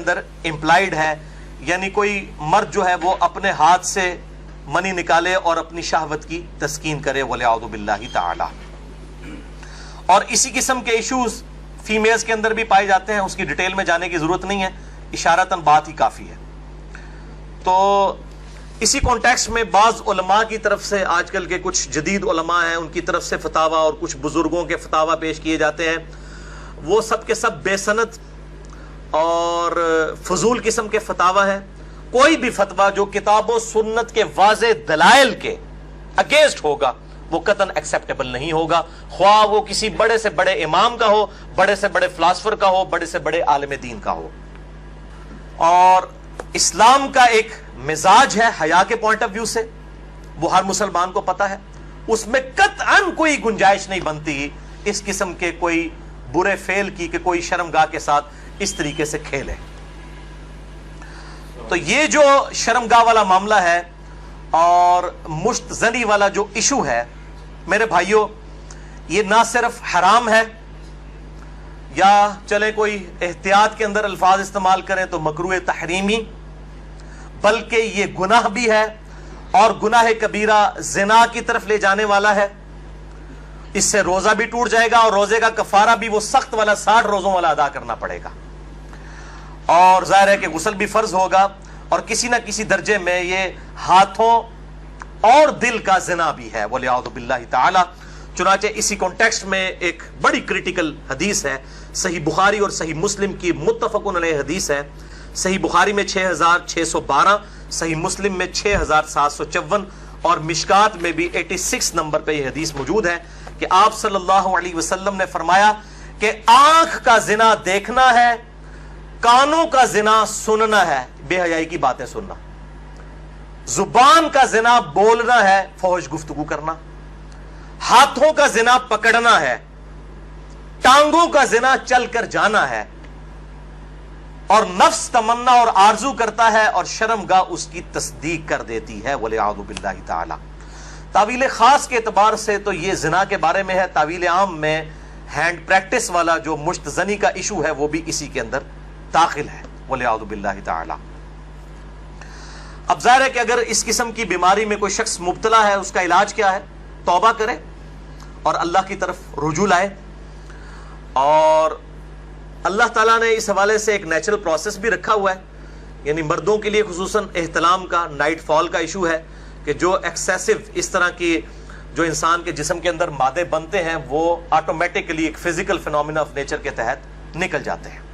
اندر employed ہے، یعنی کوئی مرد جو ہے وہ اپنے ہاتھ سے منی نکالے اور اپنی شہوت کی تسکین کرے وَلِعَوْذُ بِاللَّهِ تعالی. اور اسی قسم کے ایشوز فیمیلز کے اندر بھی پائے جاتے ہیں، اس کی ڈیٹیل میں جانے کی ضرورت نہیں ہے، اشارتاً بات ہی کافی ہے. تو اسی کانٹیکسٹ میں بعض علماء کی طرف سے، آج کل کے کچھ جدید علماء ہیں ان کی طرف سے فتاویٰ اور کچھ بزرگوں کے فتاویٰ پیش کیے جاتے ہیں، وہ سب کے سب بے سند اور فضول قسم کے فتاویٰ ہیں. کوئی بھی فتویٰ جو کتاب و سنت کے واضح دلائل کے اگینسٹ ہوگا وہ قطعاً ایکسیپٹیبل نہیں ہوگا، خواہ وہ کسی بڑے سے بڑے امام کا ہو، بڑے سے بڑے فلاسفر کا ہو، بڑے سے بڑے عالم دین کا ہو. اور اسلام کا ایک مزاج ہے حیا کے پوائنٹ آف ویو سے، وہ ہر مسلمان کو پتا ہے، اس میں قطعاً کوئی گنجائش نہیں بنتی اس قسم کے کوئی برے فعل کی کہ کوئی شرمگاہ کے ساتھ اس طریقے سے کھیلے. تو یہ جو شرمگاہ والا معاملہ ہے اور مشت زنی والا جو ایشو ہے میرے بھائیوں، یہ نہ صرف حرام ہے یا چلے کوئی احتیاط کے اندر الفاظ استعمال کریں تو مکروہ تحریمی، بلکہ یہ گناہ بھی ہے، اور گناہ کبیرہ زنا کی طرف لے جانے والا ہے. اس سے روزہ بھی ٹوٹ جائے گا اور روزے کا کفارہ بھی وہ سخت والا 60 روزوں والا ادا کرنا پڑے گا، اور ظاہر ہے کہ غسل بھی فرض ہوگا، اور کسی نہ کسی درجے میں یہ ہاتھوں اور دل کا زنا بھی ہے وَلِعَوْذُ بِاللَّهِ تعالی. چنانچہ اسی کانٹیکسٹ میں ایک بڑی کریٹیکل حدیث ہے، صحیح بخاری اور صحیح مسلم کی متفقن علیہ حدیث ہے. صحیح بخاری میں 6612، صحیح مسلم میں 6754، اور مشکات میں بھی 86 نمبر پہ یہ حدیث موجود ہے کہ آپ صلی اللہ علیہ وسلم نے فرمایا کہ آنکھ کا زنا دیکھنا ہے، کانوں کا زنا سننا ہے، بے حیائی کی باتیں سننا، زبان کا زنا بولنا ہے، فحش گفتگو کرنا، ہاتھوں کا زنا پکڑنا ہے، ٹانگوں کا زنا چل کر جانا ہے، اور نفس تمنا اور آرزو کرتا ہے اور شرمگاہ اس کی تصدیق کر دیتی ہے وَلِعَوْذُ بِاللَّهِ تعالی. تعویل خاص کے اعتبار سے تو یہ زنا کے بارے میں ہے، تعویل عام میں ہینڈ پریکٹس والا جو مشت زنی کا ایشو ہے وہ بھی اسی کے اندر داخل ہے وَلِعَوْذُ بِاللَّهِ تعالی. اب ظاہر ہے کہ اگر اس قسم کی بیماری میں کوئی شخص مبتلا ہے، اس کا علاج کیا ہے؟ توبہ کرے اور اللہ کی طرف رجوع لائے. اور اللہ تعالیٰ نے اس حوالے سے ایک نیچرل پروسیس بھی رکھا ہوا ہے، یعنی مردوں کے لیے خصوصاً احتلام کا، نائٹ فال کا ایشو ہے کہ جو ایکسیسو اس طرح کی جو انسان کے جسم کے اندر مادے بنتے ہیں وہ آٹومیٹکلی ایک فزیکل فینومینا آف نیچر کے تحت نکل جاتے ہیں.